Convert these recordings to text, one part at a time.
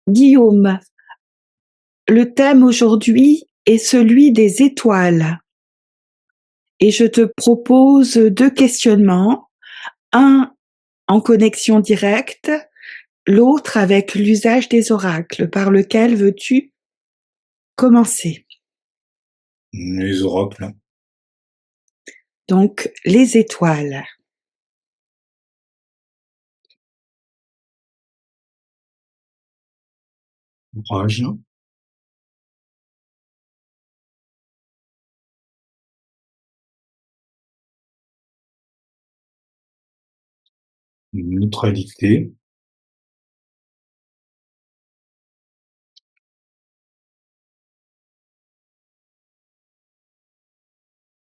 Guillaume, le thème aujourd'hui est celui des étoiles et je te propose 2 questionnements, un en connexion directe, l'autre avec l'usage des oracles. Par lequel veux-tu commencer? Les oracles. Donc, les étoiles. Orage. Neutralité.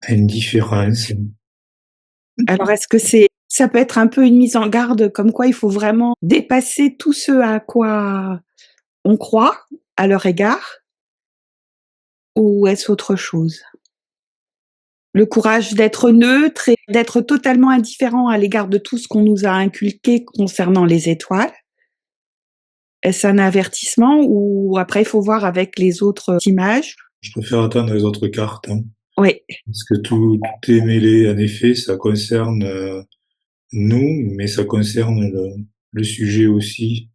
Indifférence. Alors, est-ce que ça peut être un peu une mise en garde comme quoi il faut vraiment dépasser tout ce à quoi on croit à leur égard? Ou est-ce autre chose? Le courage d'être neutre et d'être totalement indifférent à l'égard de tout ce qu'on nous a inculqué concernant les étoiles. Est-ce un avertissement ou après il faut voir avec les autres images? Je préfère attendre les autres cartes, hein, Oui. parce que tout est mêlé. En effet, ça concerne nous, mais ça concerne le sujet aussi.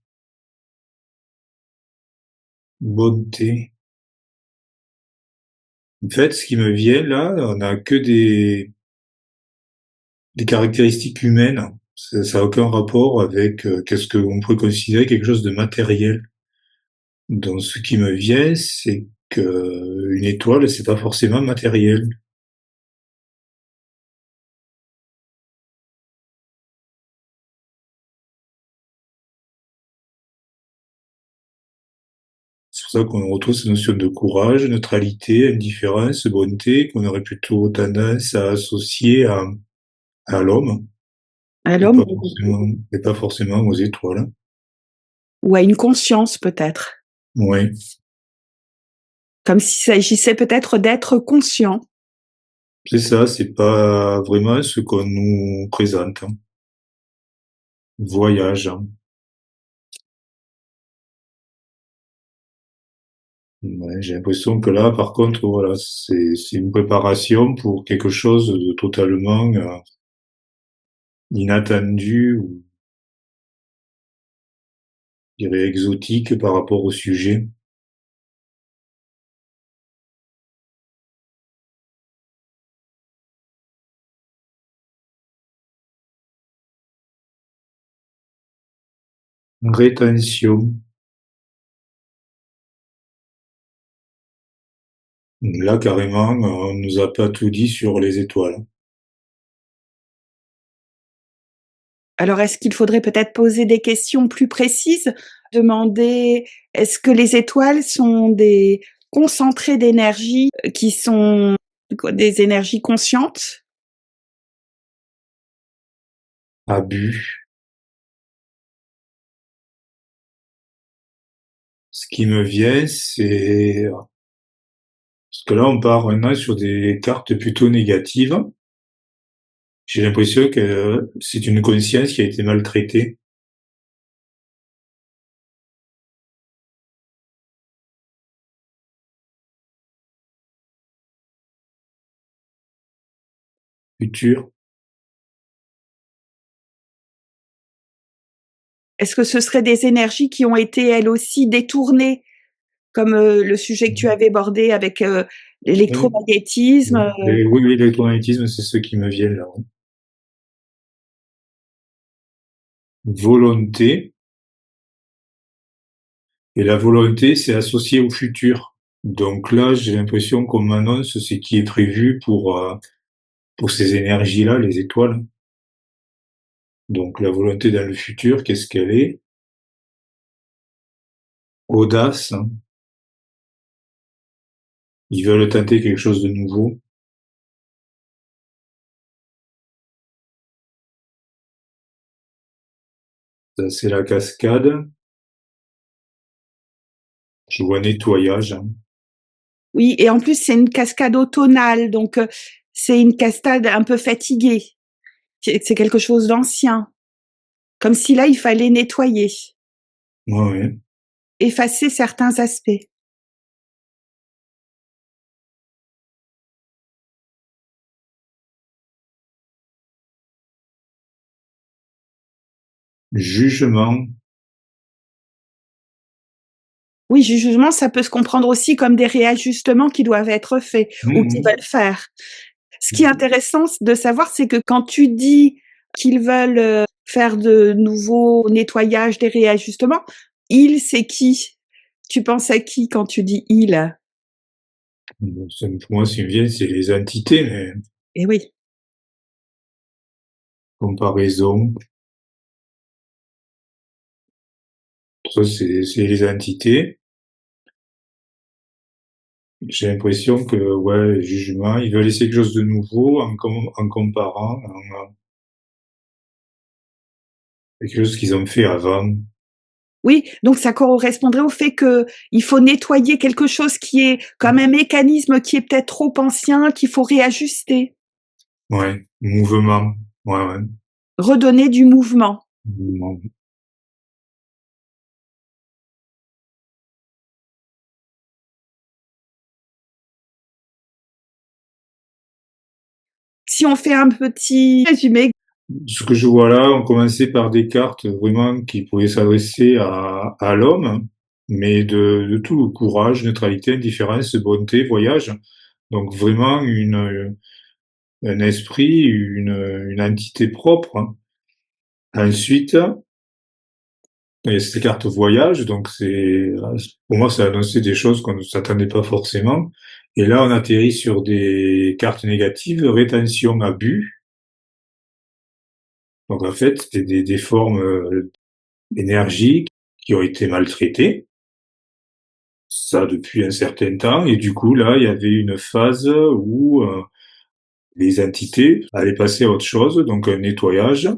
Bonté. En fait, ce qui me vient là, on n'a que des caractéristiques humaines. Ça n'a aucun rapport avec qu'est-ce qu'on pourrait considérer quelque chose de matériel. Donc, ce qui me vient, c'est que une étoile, c'est pas forcément matériel. C'est pour ça qu'on retrouve ces notions de courage, neutralité, indifférence, bonté, qu'on aurait plutôt tendance à associer à l'homme, À et l'homme pas forcément aux étoiles. ou à une conscience peut-être. Ouais, Comme s'il s'agissait peut-être d'être conscient. c'est ça, c'est pas vraiment ce qu'on nous présente, hein. Voyage, hein. Ouais, j'ai l'impression que là, par contre, voilà, c'est une préparation pour quelque chose de totalement inattendu ou je dirais exotique par rapport au sujet. Rétention. Là, carrément, on nous a pas tout dit sur les étoiles. Alors est-ce qu'il faudrait peut-être poser des questions plus précises? Demander, est-ce que les étoiles sont des concentrés d'énergie qui sont des énergies conscientes? Abus. Ce qui me vient, c'est parce que là, on part maintenant sur des cartes plutôt négatives. J'ai l'impression que c'est une conscience qui a été maltraitée. Futur. Est-ce que ce seraient des énergies qui ont été elles aussi détournées? Comme, le sujet que tu avais abordé avec, Oui, l'électromagnétisme, oui, oui, l'électromagnétisme, c'est ce qui me vient là. Volonté. Et la volonté, c'est associé au futur. Donc là, j'ai l'impression qu'on m'annonce ce qui est prévu pour ces énergies-là, les étoiles. Donc la volonté dans le futur, qu'est-ce qu'elle est? Audace, hein. Ils veulent tenter quelque chose de nouveau. Ça, c'est la cascade. Je vois nettoyage, hein. oui, et en plus c'est une cascade automnale, donc, c'est une cascade un peu fatiguée. C'est quelque chose d'ancien. Comme si là, il fallait nettoyer. Ouais, ouais. effacer certains aspects. Jugement. Oui, jugement, ça peut se comprendre aussi comme des réajustements qui doivent être faits ou qui Mmh veulent faire. Ce qui est intéressant de savoir, c'est que quand tu dis qu'ils veulent, faire de nouveaux nettoyages, des réajustements, ils, c'est qui? Tu penses à qui quand tu dis «ils»? Pour moi, ce qui me vient, c'est les entités, mais Eh oui. comparaison, ça c'est les entités. J'ai l'impression que, ouais, jugement, ils veulent essayer quelque chose de nouveau en comparant, quelque chose qu'ils ont fait avant. Oui, donc ça correspondrait au fait qu'il faut nettoyer quelque chose qui est comme un mécanisme qui est peut-être trop ancien, qu'il faut réajuster, Ouais, mouvement. Ouais, ouais. redonner du mouvement. Mouvement. Si on fait un petit résumé, Ce que je vois là, on commençait par des cartes vraiment qui pouvaient s'adresser à l'homme, mais de tout, courage, neutralité, indifférence, bonté, voyage. Donc vraiment un esprit, une entité propre, hein. Ensuite, il y a cette carte voyage, donc pour moi, ça annonçait des choses qu'on ne s'attendait pas forcément. Et là, on atterrit sur des cartes négatives, rétention, abus. Donc en fait, c'était des formes énergiques qui ont été maltraitées, ça depuis un certain temps. Et du coup, là, il y avait une phase où les entités allaient passer à autre chose, donc un nettoyage,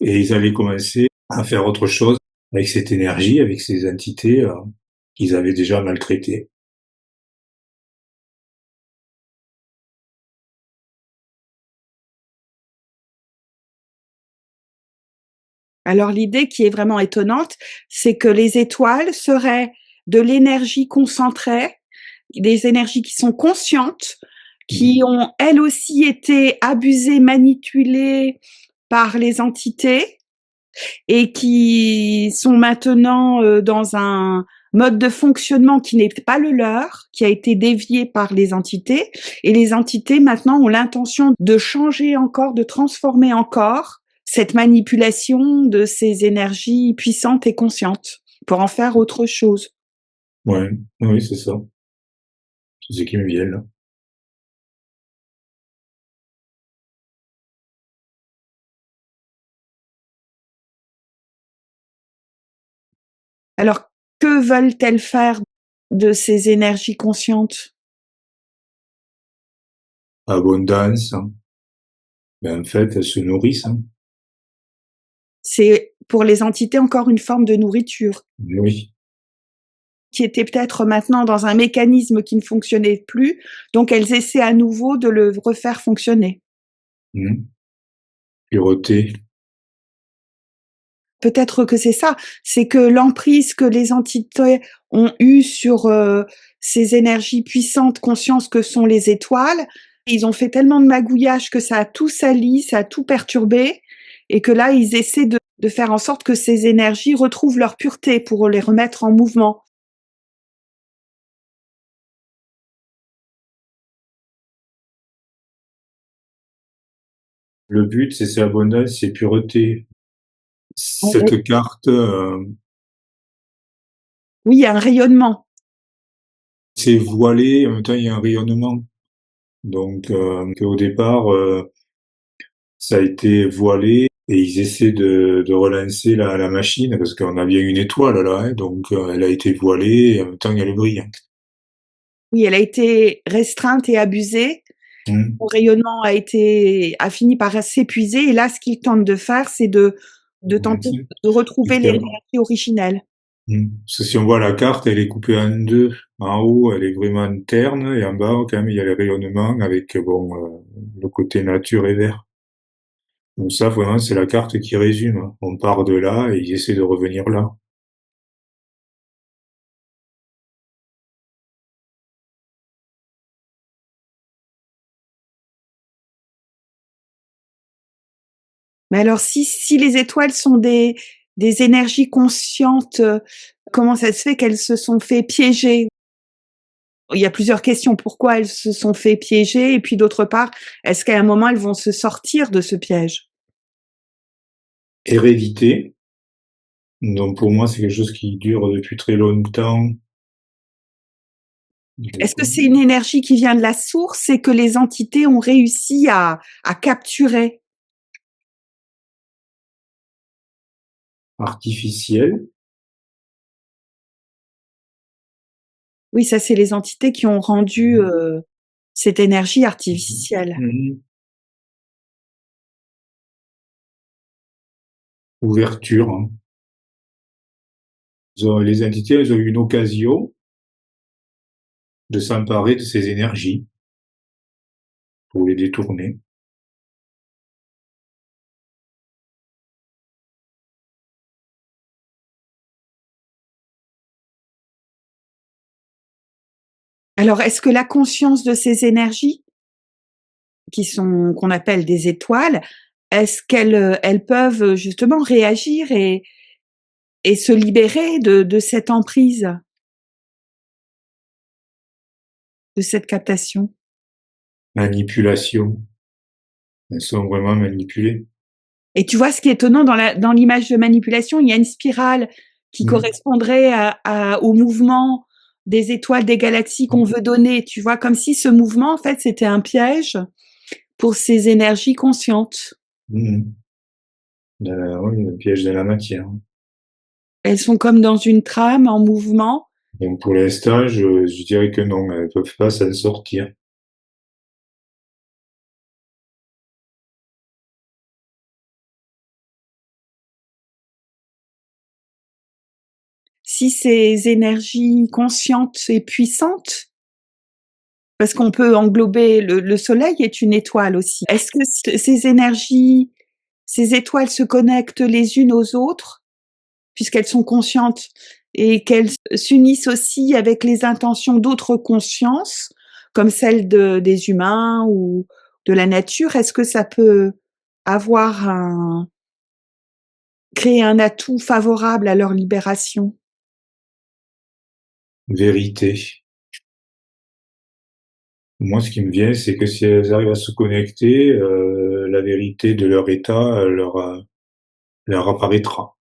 et ils allaient commencer à faire autre chose avec cette énergie, avec ces entités qu'ils avaient déjà maltraitées. alors l'idée qui est vraiment étonnante, c'est que les étoiles seraient de l'énergie concentrée, des énergies qui sont conscientes, qui ont elles aussi été abusées, manipulées par les entités et qui sont maintenant, dans un mode de fonctionnement qui n'est pas le leur, qui a été dévié par les entités et les entités maintenant ont l'intention de changer encore, de transformer encore cette manipulation de ces énergies puissantes et conscientes pour en faire autre chose. Ouais, oui, c'est ça. C'est ce qui me vient là. Alors, que veulent-elles faire de ces énergies conscientes? Abondance, hein. Ben, en fait, elles se nourrissent, hein. C'est pour les entités encore une forme de nourriture. Oui. Qui étaient peut-être maintenant dans un mécanisme qui ne fonctionnait plus, donc elles essaient à nouveau de le refaire fonctionner. Mmh. Pureté. Peut-être que c'est ça, c'est que l'emprise que les entités ont eue sur, ces énergies puissantes, consciences que sont les étoiles, ils ont fait tellement de magouillage que ça a tout sali, ça a tout perturbé et que là, ils essaient de faire en sorte que ces énergies retrouvent leur pureté pour les remettre en mouvement. Le but, c'est abondance, c'est pureté. Cette carte, Oui, il y a un rayonnement. c'est voilé, en même temps, il y a un rayonnement. Donc, au départ, ça a été voilé et ils essaient de relancer la machine parce qu'on a bien une étoile là, hein, donc elle a été voilée et en même temps elle brille. Oui, elle a été restreinte et abusée. Mmh. Son rayonnement a fini par s'épuiser et là, ce qu'ils tentent de faire, c'est de tenter Relancer. de retrouver Super. l'énergie originelle. Parce que si on voit la carte, elle est coupée en deux. En haut, elle est vraiment terne et en bas, quand même, il y a le rayonnement avec bon le côté nature et vert. Donc ça, vraiment, c'est la carte qui résume. On part de là et ils essaient de revenir là. Mais alors si les étoiles sont des énergies conscientes, comment ça se fait qu'elles se sont fait piéger? Il y a plusieurs questions. Pourquoi elles se sont fait piéger? Et puis d'autre part, est-ce qu'à un moment elles vont se sortir de ce piège? Hérédité, donc pour moi, c'est quelque chose qui dure depuis très longtemps. Est-ce que c'est une énergie qui vient de la source et que les entités ont réussi à capturer? Artificielle. Oui, ça, c'est les entités qui ont rendu, cette énergie artificielle. Mmh. Ouverture, hein. Les entités, elles ont eu une occasion de s'emparer de ces énergies pour les détourner. Alors, est-ce que la conscience de ces énergies, qu'on appelle des étoiles, est-ce qu'elles, elles peuvent, justement réagir et se libérer de cette emprise, de cette captation? Manipulation. Elles sont vraiment manipulées. Et tu vois, ce qui est étonnant dans l'image de manipulation, il y a une spirale qui Mmh. correspondrait au mouvement des étoiles, des galaxies qu'on veut donner, tu vois? Comme si ce mouvement, en fait, c'était un piège pour ces énergies conscientes. Mmh. Oui, le piège de la matière. Elles sont comme dans une trame en mouvement. Donc pour l'instant, je dirais que non, elles peuvent pas s'en sortir. Si ces énergies conscientes et puissantes, parce qu'on peut englober le soleil est une étoile aussi. Est-ce que ces énergies, ces étoiles se connectent les unes aux autres, puisqu'elles sont conscientes et qu'elles s'unissent aussi avec les intentions d'autres consciences, comme celles des humains ou de la nature? Est-ce que ça peut avoir créer un atout favorable à leur libération? Vérité. Moi, ce qui me vient, c'est que si elles arrivent à se connecter, la vérité de leur état, leur apparaîtra.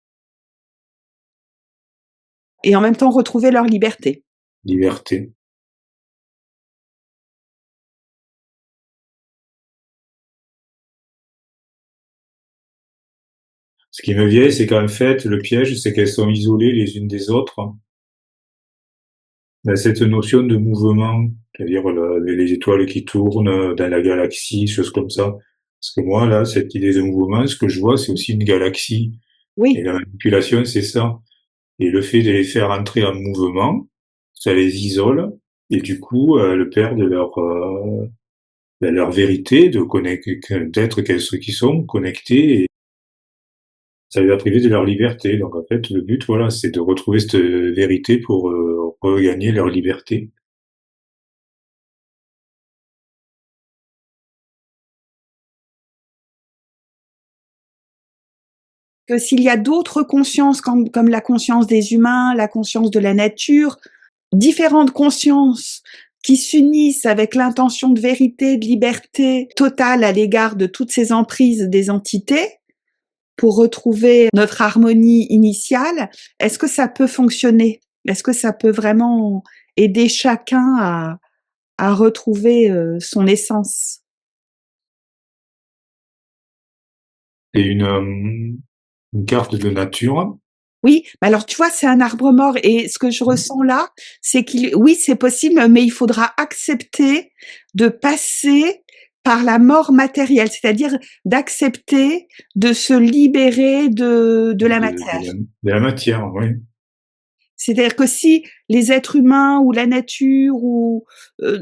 Et en même temps retrouver leur liberté. Liberté. Ce qui me vient, c'est qu'en fait, le piège, c'est qu'elles sont isolées les unes des autres. Il y a cette notion de mouvement, c'est-à-dire les étoiles qui tournent dans la galaxie, choses comme ça. Parce que moi, là, cette idée de mouvement, ce que je vois, c'est aussi une galaxie. Et Oui, la manipulation, c'est ça. Et le fait de les faire entrer en mouvement, ça les isole, et du coup, elles perdent leur vérité d'être ce qu'ils sont, connectés, et ça les a privés de leur liberté. Donc en fait, le but, voilà, c'est de retrouver cette vérité pour regagner leur liberté. que s'il y a d'autres consciences comme la conscience des humains, la conscience de la nature, différentes consciences qui s'unissent avec l'intention de vérité, de liberté totale à l'égard de toutes ces emprises des entités, pour retrouver notre harmonie initiale, est-ce que ça peut fonctionner? Est-ce que ça peut vraiment aider chacun à retrouver, son essence? Et une carte de nature. Oui, mais alors tu vois, c'est un arbre mort et ce que je ressens là, c'est oui, c'est possible, mais il faudra accepter de passer par la mort matérielle, c'est-à-dire d'accepter de se libérer de la matière. De la matière, oui. C'est-à-dire que si les êtres humains ou la nature ou heu,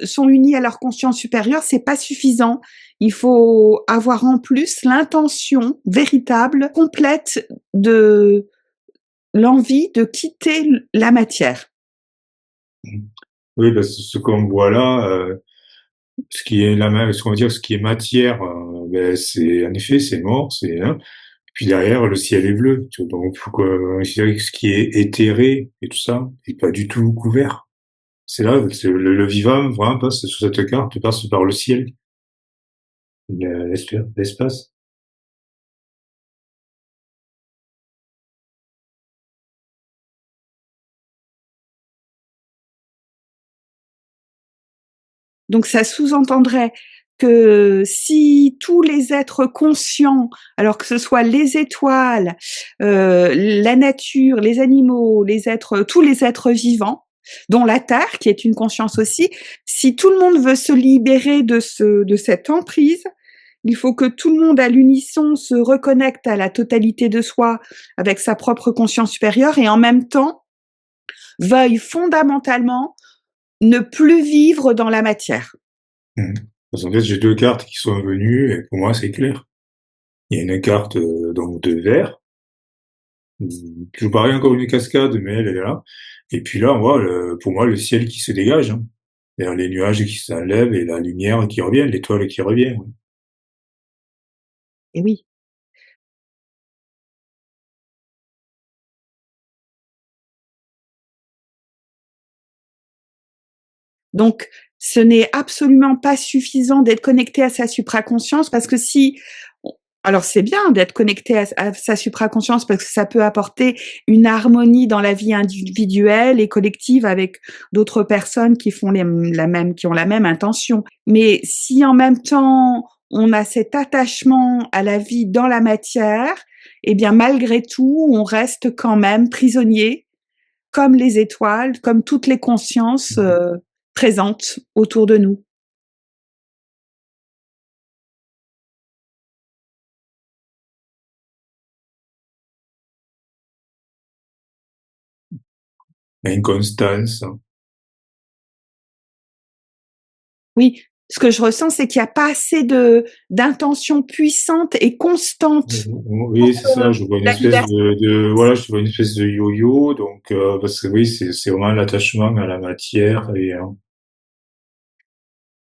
sont unis à leur conscience supérieure, c'est pas suffisant. Il faut avoir en plus l'intention véritable, complète de l'envie de quitter la matière. Oui, parce que ce qu'on voit là, Ce qui est ce qu'on va dire, ce qui est matière, ben, c'est en effet, c'est mort, c'est hein. Puis derrière, le ciel est bleu. Donc, faut considérer que ce qui est éthéré et tout ça est pas du tout couvert. C'est là, le vivant vraiment passe sur cette carte, passe par le ciel, l'espace. Donc ça sous-entendrait que si tous les êtres conscients, alors que ce soit les étoiles, la nature, les animaux, les êtres, tous les êtres vivants, dont la Terre, qui est une conscience aussi, si tout le monde veut se libérer de cette emprise, il faut que tout le monde à l'unisson se reconnecte à la totalité de soi avec sa propre conscience supérieure et en même temps veuille fondamentalement ne plus vivre dans la matière. Mmh. Parce qu'en fait, j'ai 2 cartes qui sont venues et pour moi, c'est clair. Il y a une carte, donc de verre, je vous parlais encore une cascade, mais elle est là. Et puis là, on voit pour moi, le ciel qui se dégage, hein. C'est-à-dire les nuages qui s'enlèvent et la lumière qui revient, l'étoile qui revient, ouais. Et oui. Donc, ce n'est absolument pas suffisant d'être connecté à sa supraconscience parce que si alors c'est bien d'être connecté à sa supraconscience parce que ça peut apporter une harmonie dans la vie individuelle et collective avec d'autres personnes qui font qui ont la même intention. Mais si en même temps on a cet attachement à la vie dans la matière, eh bien malgré tout, on reste quand même prisonnier comme les étoiles, comme toutes les consciences Mmh. présentes autour de nous. Inconstance. Oui, ce que je ressens, c'est qu'il n'y a pas assez de d'intention puissante et constante pour Oui, c'est ça, je vois une la espèce liberté. voilà, je vois une espèce de yo-yo, donc parce que oui, c'est vraiment l'attachement à la matière et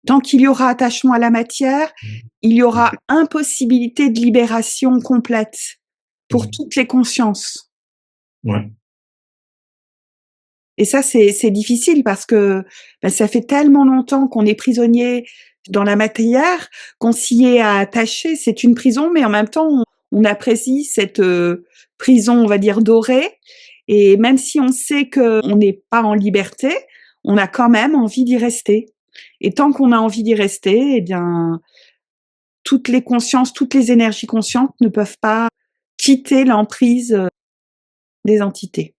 Tant qu'il y aura attachement à la matière, il y aura impossibilité de libération complète pour mmh, toutes les consciences. ouais. Et ça, c'est difficile parce que bah, ça fait tellement longtemps qu'on est prisonnier dans la matière qu'on s'y est attaché. C'est une prison, mais en même temps, on apprécie cette prison, on va dire, dorée. Et même si on sait qu'on n'est pas en liberté, on a quand même envie d'y rester. Et tant qu'on a envie d'y rester, eh bien, toutes les consciences, toutes les énergies conscientes ne peuvent pas quitter l'emprise des entités.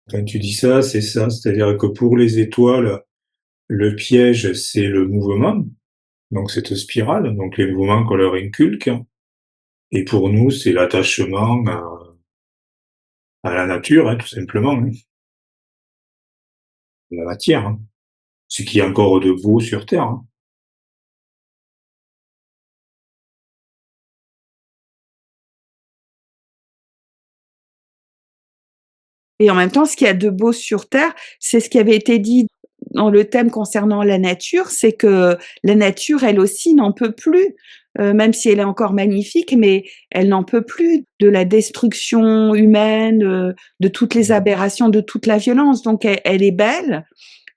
Quand tu dis ça, c'est ça, c'est-à-dire que pour les étoiles, le piège, c'est le mouvement, donc cette spirale, donc les mouvements qu'on leur inculque. Et pour nous, c'est l'attachement à la nature, hein, tout simplement, hein, à la matière, hein, ce qui est encore de beau sur Terre, hein. Et en même temps, ce qu'il y a de beau sur Terre, c'est ce qui avait été dit dans le thème concernant la nature, c'est que la nature, elle aussi, n'en peut plus, même si elle est encore magnifique, mais elle n'en peut plus de la destruction humaine, de toutes les aberrations, de toute la violence. Donc elle est belle,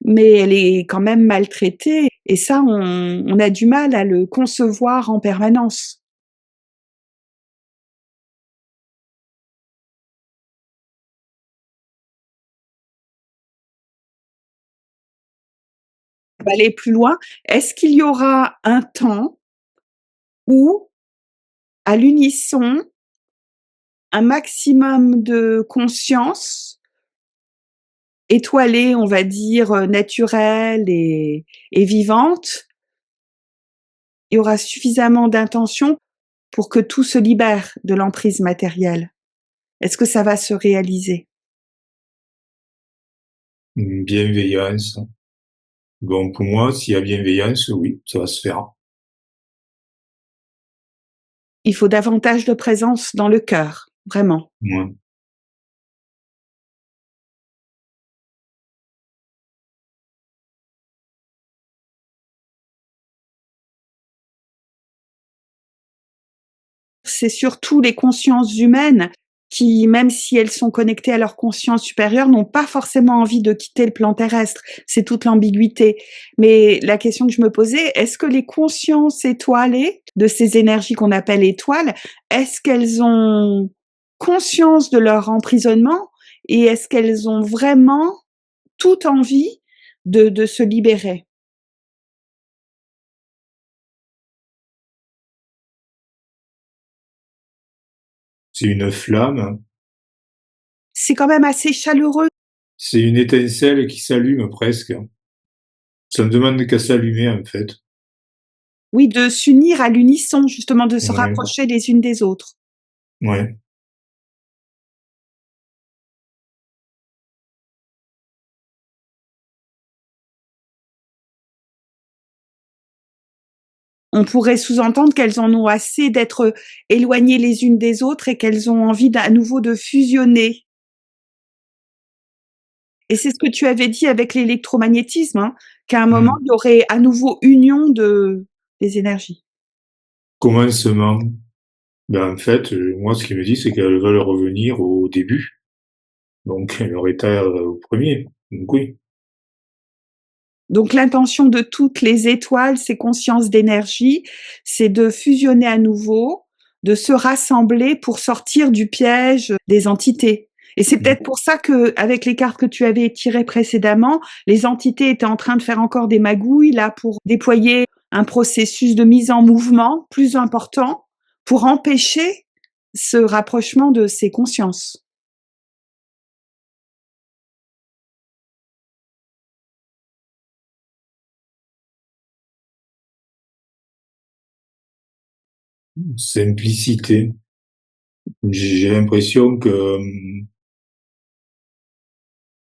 mais elle est quand même maltraitée. Et ça, on a du mal à le concevoir en permanence. On va aller plus loin. Est-ce qu'il y aura un temps où, à l'unisson, un maximum de conscience étoilée, on va dire, naturelle et vivante, il y aura suffisamment d'intention pour que tout se libère de l'emprise matérielle. Est-ce que ça va se réaliser? Une bienveillance. Donc pour moi, s'il y a bienveillance, oui, ça va se faire. Il faut davantage de présence dans le cœur, vraiment. Ouais. c'est surtout les consciences humaines qui, même si elles sont connectées à leur conscience supérieure, n'ont pas forcément envie de quitter le plan terrestre. C'est toute l'ambiguïté. Mais la question que je me posais, est-ce que les consciences étoilées de ces énergies qu'on appelle étoiles, est-ce qu'elles ont conscience de leur emprisonnement et est-ce qu'elles ont vraiment toute envie de se libérer? C'est une flamme, C'est quand même assez chaleureux. c'est une étincelle qui s'allume presque. Ça ne demande qu'à s'allumer, en fait. Oui, de s'unir à l'unisson, justement, de se Ouais, rapprocher les unes des autres. ouais. On pourrait sous-entendre qu'elles en ont assez d'être éloignées les unes des autres et qu'elles ont envie à nouveau de fusionner. Et c'est ce que tu avais dit avec l'électromagnétisme, hein, qu'à un moment, Mmh. il y aurait à nouveau union des énergies. Commencement. Ben, en fait, moi, ce qu'il me dit, c'est qu'elles veulent revenir au début, donc leur état, au premier. Donc oui. Donc l'intention de toutes les étoiles, ces consciences d'énergie, c'est de fusionner à nouveau, de se rassembler pour sortir du piège des entités. Et c'est Mmh. peut-être pour ça que, avec les cartes que tu avais tirées précédemment, les entités étaient en train de faire encore des magouilles là pour déployer un processus de mise en mouvement plus important pour empêcher ce rapprochement de ces consciences. Simplicité. J'ai l'impression que,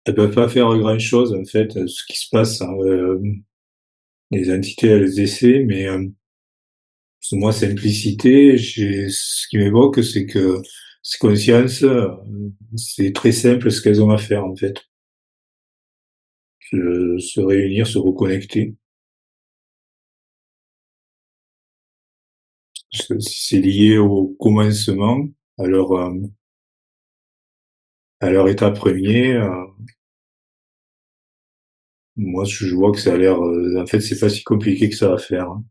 elles peuvent pas faire grand-chose, en fait, ce qui se passe, hein, les entités, elles essaient, mais, moi, simplicité, ce qui m'évoque, c'est que ces consciences, c'est très simple ce qu'elles ont à faire, en fait. Se réunir, se reconnecter. C'est lié au commencement, à leur, à leur état premier. Moi, je vois que ça a l'air, en fait, c'est pas si compliqué que ça à faire, hein.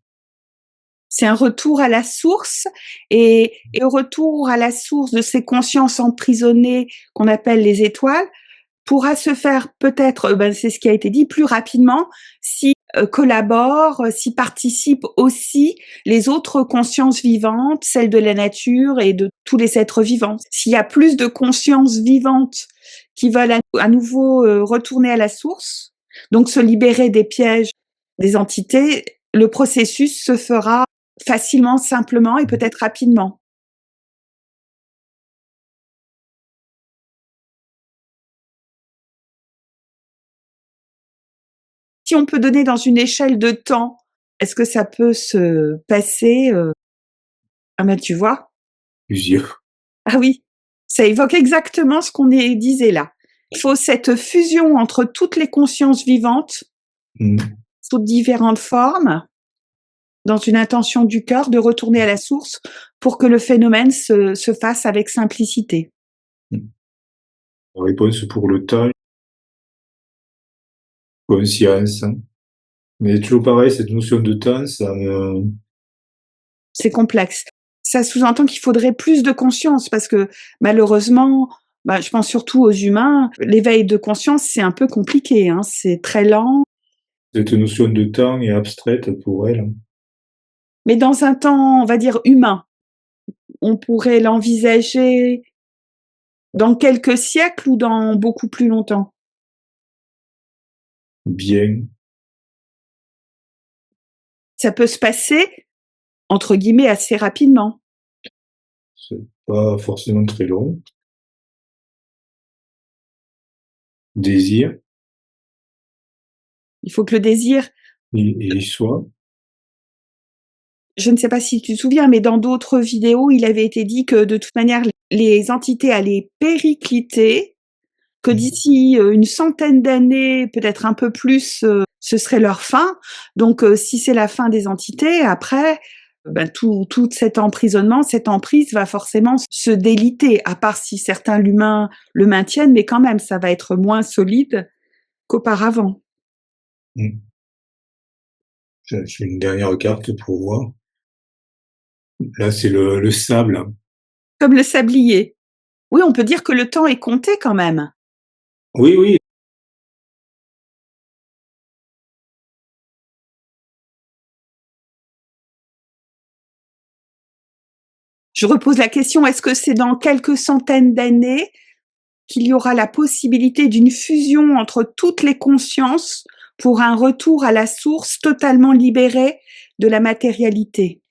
C'est un retour à la source et au retour à la source de ces consciences emprisonnées qu'on appelle les étoiles, pourra se faire peut-être, ben, c'est ce qui a été dit, plus rapidement si, collaborent, si participent aussi les autres consciences vivantes, celles de la nature et de tous les êtres vivants. S'il y a plus de consciences vivantes qui veulent à nouveau, retourner à la source, donc se libérer des pièges des entités, le processus se fera facilement, simplement et peut-être rapidement. Si on peut donner dans une échelle de temps, est-ce que ça peut se passer, ah ben, tu vois? Plusieurs. Ah oui, ça évoque exactement ce qu'on disait là. Il faut cette fusion entre toutes les consciences vivantes, Mmh. sous différentes formes, dans une intention du cœur de retourner à la source pour que le phénomène se fasse avec simplicité. Mmh. La réponse pour le temps, conscience, hein. Mais toujours pareil, cette notion de temps, ça me C'est complexe. Ça sous-entend qu'il faudrait plus de conscience parce que malheureusement, bah, je pense surtout aux humains, l'éveil de conscience, c'est un peu compliqué, hein, c'est très lent. cette notion de temps est abstraite pour elle, hein. Mais dans un temps, on va dire humain, on pourrait l'envisager dans quelques siècles ou dans beaucoup plus longtemps? Bien, Ça peut se passer, entre guillemets, «assez rapidement». c'est pas forcément très long. Désir, Il faut que le désir, il y soit. je ne sais pas si tu te souviens, mais dans d'autres vidéos, il avait été dit que de toute manière, les entités allaient péricliter, que Mmh. d'ici, une centaine d'années, peut-être un peu plus, ce serait leur fin. Donc si c'est la fin des entités, après, ben, tout cet emprisonnement, cette emprise va forcément se déliter, à part si certains l'humain le maintiennent, mais quand même, ça va être moins solide qu'auparavant. Mm. J'ai une dernière carte pour voir. Là, c'est le sable. Comme le sablier. Oui, on peut dire que le temps est compté quand même. Oui, oui. Je repose la question, est-ce que c'est dans quelques centaines d'années qu'il y aura la possibilité d'une fusion entre toutes les consciences pour un retour à la source totalement libérée de la matérialité?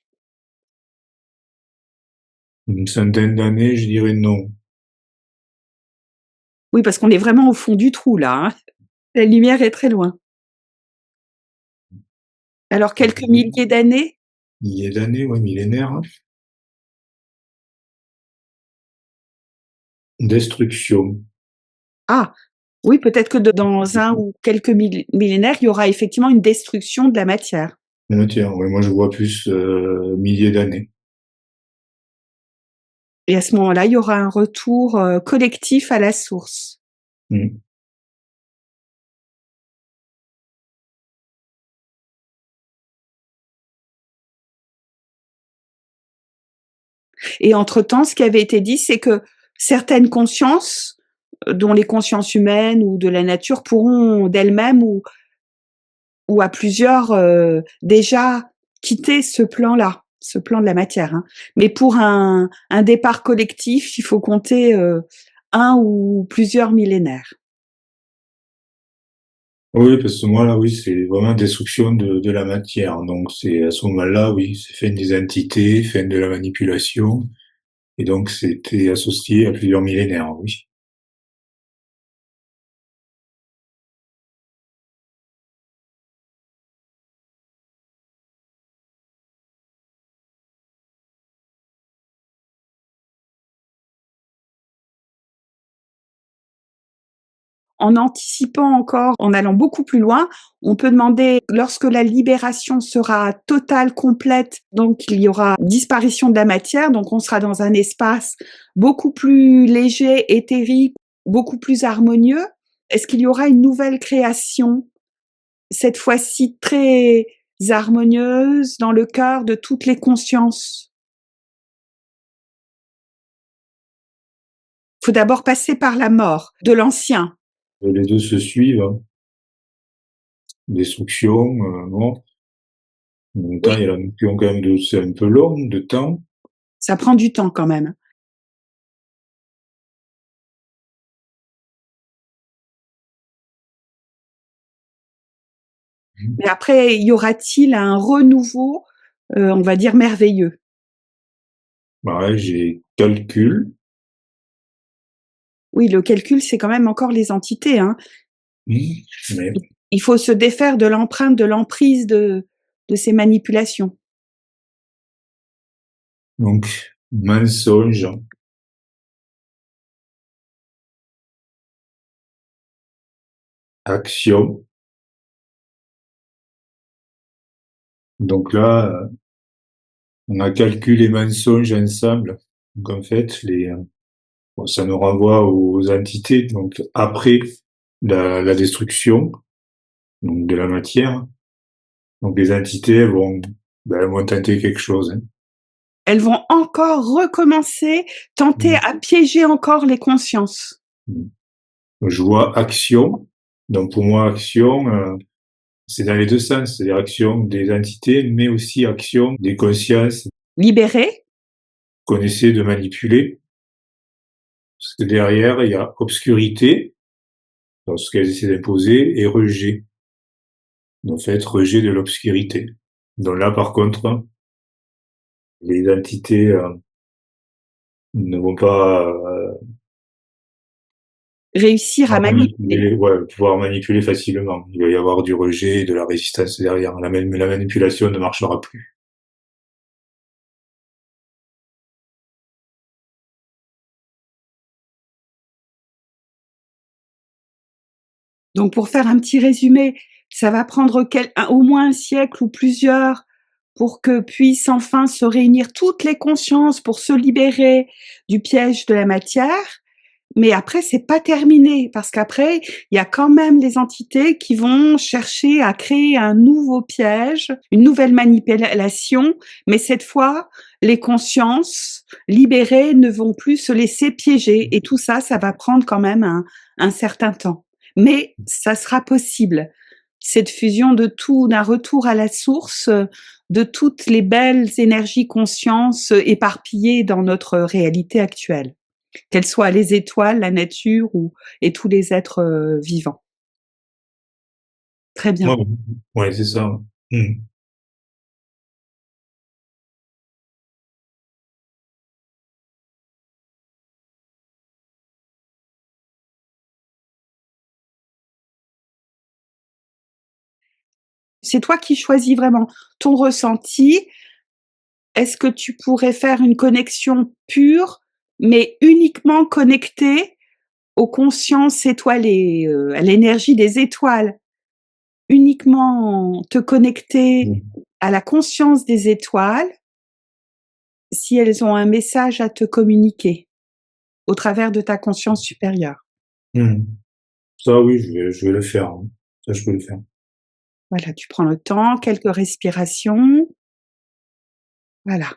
Une centaine d'années, je dirais non. Oui, parce qu'on est vraiment au fond du trou là, hein. La lumière est très loin. Alors quelques milliers d'années? Milliers d'années, ouais, millénaires, hein. Destruction. Ah! Oui, peut-être que dans un ou quelques millénaires, il y aura effectivement une destruction de la matière. Tiens, ouais, moi je vois plus milliers d'années. Et à ce moment-là, il y aura un retour, collectif à la source. Mm. Et entre-temps, ce qui avait été dit, c'est que certaines consciences, dont les consciences humaines ou de la nature, pourront d'elles-mêmes ou à plusieurs, déjà quitter ce plan-là, ce plan de la matière, hein. Mais pour un départ collectif, il faut compter, 1 ou plusieurs millénaires. Oui, parce que moi là, oui, c'est vraiment destruction de la matière. Donc c'est à ce moment-là, oui, c'est fin des entités, fin de la manipulation. Et donc c'était associé à plusieurs millénaires, oui. En anticipant encore, en allant beaucoup plus loin, on peut demander, lorsque la libération sera totale, complète, donc il y aura disparition de la matière, donc on sera dans un espace beaucoup plus léger, éthérique, beaucoup plus harmonieux. Est-ce qu'il y aura une nouvelle création, cette fois-ci très harmonieuse, dans le cœur de toutes les consciences? Il faut d'abord passer par la mort de l'ancien. Les deux se suivent, hein. Destruction, bon. En même temps, Oui, il y a la notion quand même de, c'est un peu long de temps. ça prend du temps quand même. Mais après, y aura-t-il un renouveau, on va dire merveilleux? Ouais, j'ai calcul. Oui, le calcul, c'est quand même encore les entités, hein. Mais Il faut se défaire de l'empreinte, de l'emprise de ces manipulations. donc mensonge, action. Donc là, on a calculé et mensonge ensemble. Donc en fait, bon, ça nous renvoie aux entités. Donc après la destruction donc de la matière, donc les entités elles vont tenter quelque chose, hein. Elles vont encore recommencer, tenter Mm. à piéger encore les consciences. Mm. Je vois action. Donc pour moi, action, c'est dans les deux sens, c'est-à-dire action des entités, mais aussi action des consciences Libérées, qu'on essaie de manipuler. Parce que derrière, il y a obscurité, dans ce qu'elles essaient d'imposer, et rejet. En fait, rejet de l'obscurité. Donc là, par contre, les entités ne vont pas réussir à manipuler. manipuler, ouais, pouvoir manipuler facilement. Il va y avoir du rejet et de la résistance derrière. La manipulation ne marchera plus. Donc pour faire un petit résumé, ça va prendre au moins un siècle ou plusieurs pour que puissent enfin se réunir toutes les consciences pour se libérer du piège de la matière. Mais après, c'est pas terminé parce qu'après, il y a quand même les entités qui vont chercher à créer un nouveau piège, une nouvelle manipulation, mais cette fois, les consciences libérées ne vont plus se laisser piéger et tout ça, ça va prendre quand même un certain temps. Mais ça sera possible. Cette fusion de tout, d'un retour à la source, de toutes les belles énergies consciences éparpillées dans notre réalité actuelle, qu'elles soient les étoiles, la nature ou et tous les êtres vivants. Très bien. Ouais, ouais, c'est ça. Mm. C'est toi qui choisis vraiment ton ressenti. Est-ce que tu pourrais faire une connexion pure, mais uniquement connectée aux consciences étoilées, à l'énergie des étoiles? Uniquement te connecter Mm. à la conscience des étoiles si elles ont un message à te communiquer au travers de ta conscience supérieure. Mm. Ça, oui, je vais le faire, hein. Ça, je peux le faire. Voilà, tu prends le temps, quelques respirations. Voilà,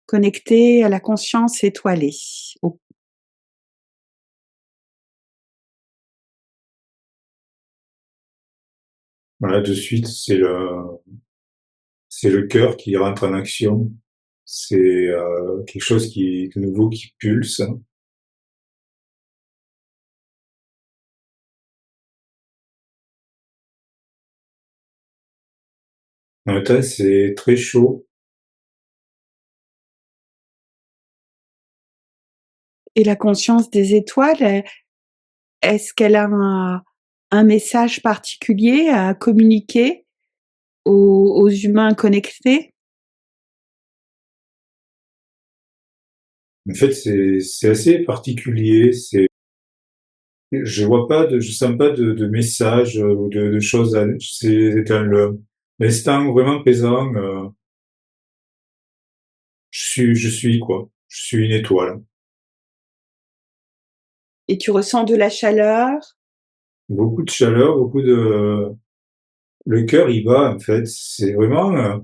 connecté à la conscience étoilée. Au- Voilà, de suite, c'est le cœur qui rentre en action. C'est quelque chose de nouveau qui pulse. En même temps, c'est très chaud. Et la conscience des étoiles, est-ce qu'elle a un message particulier à communiquer aux humains connectés? En fait, c'est assez particulier. Je sens pas de message ou de choses. C'est dans l'instant vraiment présent. Je suis quoi. Je suis une étoile. Et tu ressens de la chaleur? Beaucoup de chaleur, le cœur il bat en fait. C'est vraiment.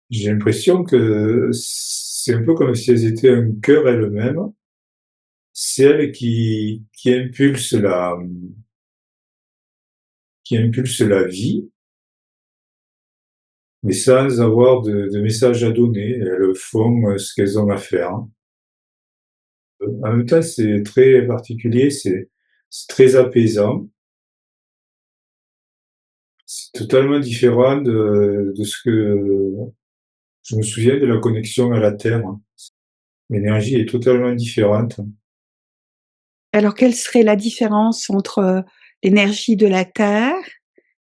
J'ai l'impression que c'est un peu comme si elles étaient un cœur elles-mêmes. C'est elles qui impulse la vie, mais sans avoir de message à donner. Elles font ce qu'elles ont à faire. En même temps, c'est très particulier, c'est très apaisant. C'est totalement différent de ce que je me souviens de la connexion à la Terre. L'énergie est totalement différente. Alors quelle serait la différence entre l'énergie de la Terre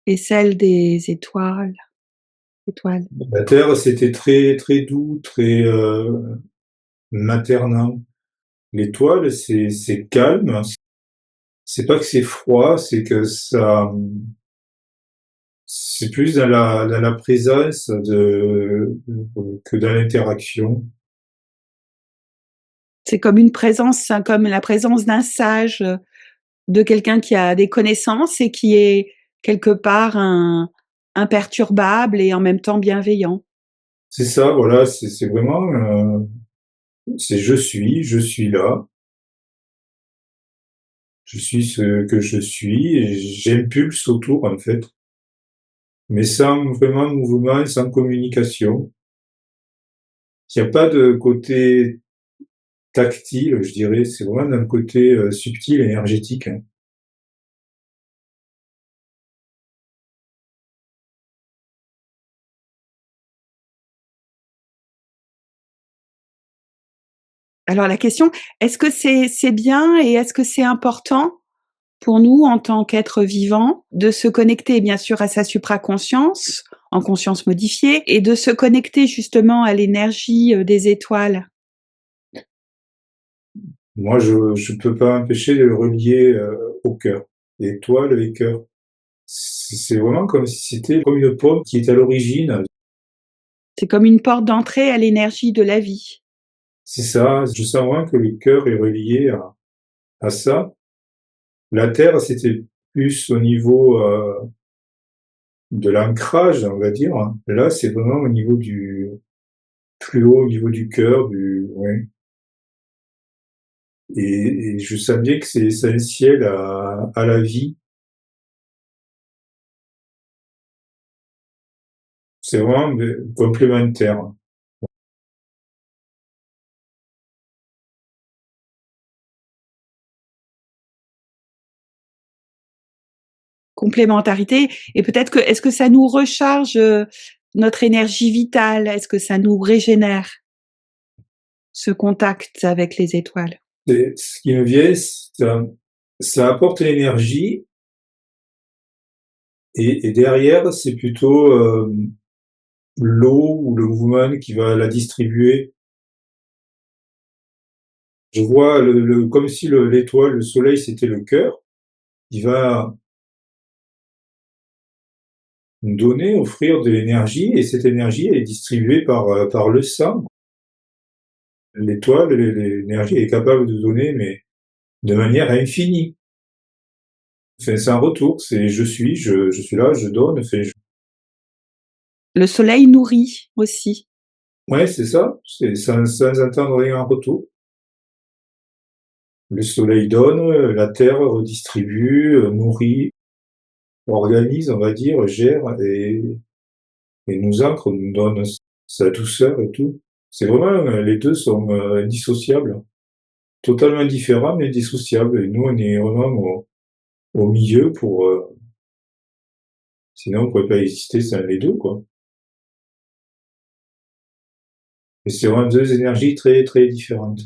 et celle des étoiles? Étoiles. La Terre, c'était très, très doux, très maternant. L'étoile, c'est calme. C'est pas que c'est froid, c'est que c'est plus dans la présence que dans l'interaction. C'est comme une présence, hein, comme la présence d'un sage, de quelqu'un qui a des connaissances et qui est quelque part imperturbable et en même temps bienveillant. C'est ça, voilà, c'est vraiment, c'est je suis là, je suis ce que je suis, et j'impulse autour en fait, mais sans vraiment mouvement, sans communication. Il n'y a pas de côté tactile, je dirais, c'est vraiment d'un côté subtil, énergétique, hein. Alors la question, est-ce que c'est bien et est-ce que c'est important pour nous en tant qu'êtres vivants de se connecter bien sûr à sa supraconscience, en conscience modifiée, et de se connecter justement à l'énergie des étoiles? Moi, je peux pas m'empêcher de le relier au cœur. L'étoile et cœur. C'est vraiment comme si c'était comme une pomme qui est à l'origine. C'est comme une porte d'entrée à l'énergie de la vie. C'est ça, je sens vraiment que le cœur est relié à ça. La terre, c'était plus au niveau, de l'ancrage, on va dire. Là, c'est vraiment au niveau du plus haut, au niveau du cœur, du ouais et je sens bien que c'est essentiel à la vie. C'est vraiment de complémentaire. Complémentarité et peut-être que est-ce que ça nous recharge, notre énergie vitale? Est-ce que ça nous régénère, ce contact avec les étoiles? C'est ce qui me vient, ça apporte l'énergie et derrière, c'est plutôt, l'eau ou le mouvement qui va la distribuer. Je vois le comme si l'étoile, le soleil, c'était le cœur. Il va donner, offrir de l'énergie et cette énergie, elle est distribuée par le sang. L'étoile, l'énergie est capable de donner, mais de manière infinie. Enfin, c'est un retour, c'est je suis là, je donne, enfin, Le soleil nourrit aussi. ouais, c'est ça, c'est sans attendre rien en retour. Le soleil donne, la terre redistribue, nourrit, organise, on va dire, gère et nous ancre, nous donne sa douceur et tout. C'est vraiment, les deux sont indissociables, totalement différents mais indissociables. Et nous, on est vraiment au milieu sinon on pourrait pas exister sans les deux, quoi. Et c'est vraiment deux énergies très très différentes.